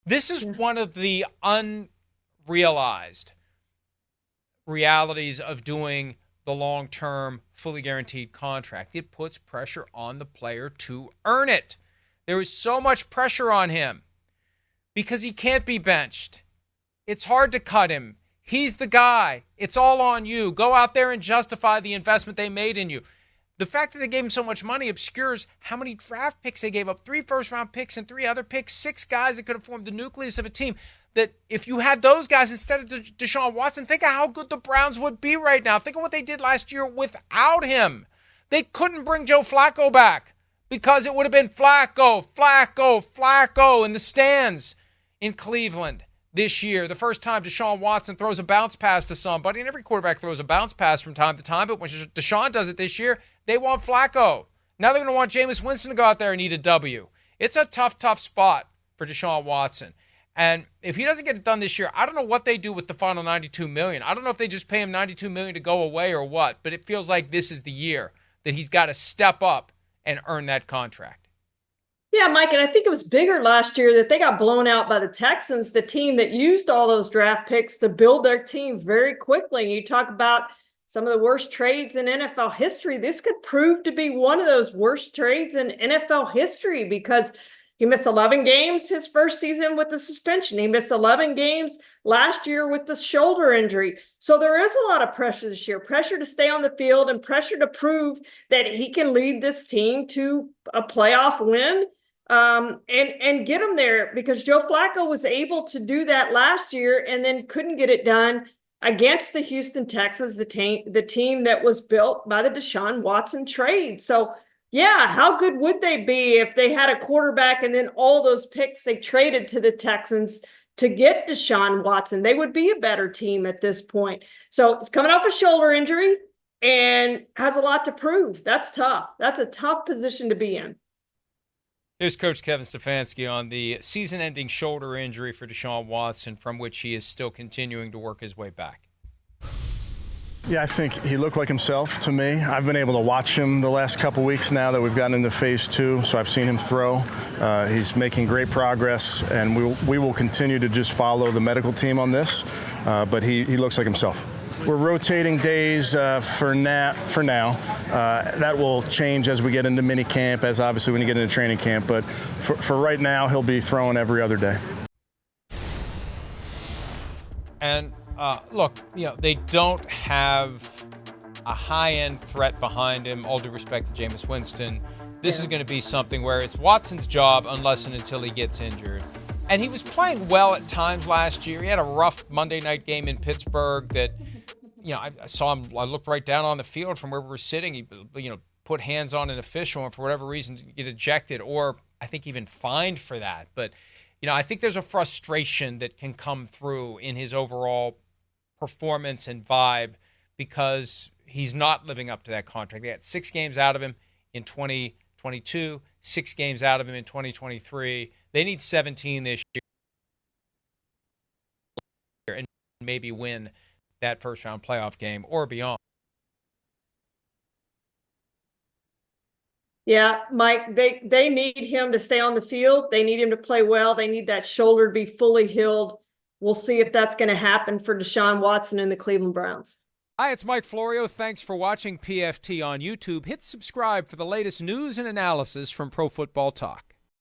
This is one of the unrealized realities of doing the long-term, fully guaranteed contract. It puts pressure on the player to earn it. There is so much pressure on him because he can't be benched. It's hard to cut him. He's the guy. It's all on you. Go out there and justify the investment they made in you. The fact that they gave him so much money obscures how many draft picks they gave up. 3 first-round picks and 3 other picks. 6 guys that could have formed the nucleus of a team. That if you had those guys instead of Deshaun Watson, think of how good the Browns would be right now. Think of what they did last year without him. They couldn't bring Joe Flacco back because it would have been Flacco in the stands in Cleveland this year. The first time Deshaun Watson throws a bounce pass to somebody, and every quarterback throws a bounce pass from time to time, but when Deshaun does it this year, they want Flacco. Now they're going to want Jameis Winston to go out there and eat a W. It's a tough spot for Deshaun Watson. And if he doesn't get it done this year, I don't know what they do with the final $92 million. I don't know if they just pay him $92 million to go away or what, but it feels like this is the year that he's got to step up and earn that contract. Yeah, Mike, and I think it was bigger last year that they got blown out by the Texans, the team that used all those draft picks to build their team very quickly. You talk about some of the worst trades in NFL history. This could prove to be one of those worst trades in NFL history because he missed 11 games his first season with the suspension. He missed 11 games last year with the shoulder injury. So there is a lot of pressure this year, pressure to stay on the field and pressure to prove that he can lead this team to a playoff win and get them there, because Joe Flacco was able to do that last year and then couldn't get it done against the Houston Texans, the team that was built by the Deshaun Watson trade. So yeah, how good would they be if they had a quarterback and then all those picks they traded to the Texans to get Deshaun Watson? They would be a better team at this point. So it's coming off a shoulder injury and has a lot to prove. That's tough. That's a tough position to be in. Here's Coach Kevin Stefanski on the season-ending shoulder injury for Deshaun Watson, from which he is still continuing to work his way back. Yeah, I think he looked like himself to me. I've been able to watch him the last couple weeks now that we've gotten into phase 2, so I've seen him throw. He's making great progress, and we will continue to just follow the medical team on this, but he looks like himself. We're rotating days for now. That will change as we get into mini camp, as obviously when you get into training camp, but for right now, he'll be throwing every other day. And look, they don't have a high-end threat behind him. All due respect to Jameis Winston, this is going to be something where it's Watson's job unless and until he gets injured. And he was playing well at times last year. He had a rough Monday night game in Pittsburgh that, I saw him. I looked right down on the field from where we were sitting. He, put hands on an official and for whatever reason get ejected, or I think even fined for that. But I think there's a frustration that can come through in his overall performance and vibe because he's not living up to that contract. They had 6 games out of him in 2022, 6 games out of him in 2023. They need 17 this year and maybe win that first-round playoff game or beyond. Yeah, Mike, they need him to stay on the field. They need him to play well. They need that shoulder to be fully healed. We'll see if that's going to happen for Deshaun Watson and the Cleveland Browns. Hi, it's Mike Florio. Thanks for watching PFT on YouTube. Hit subscribe for the latest news and analysis from Pro Football Talk.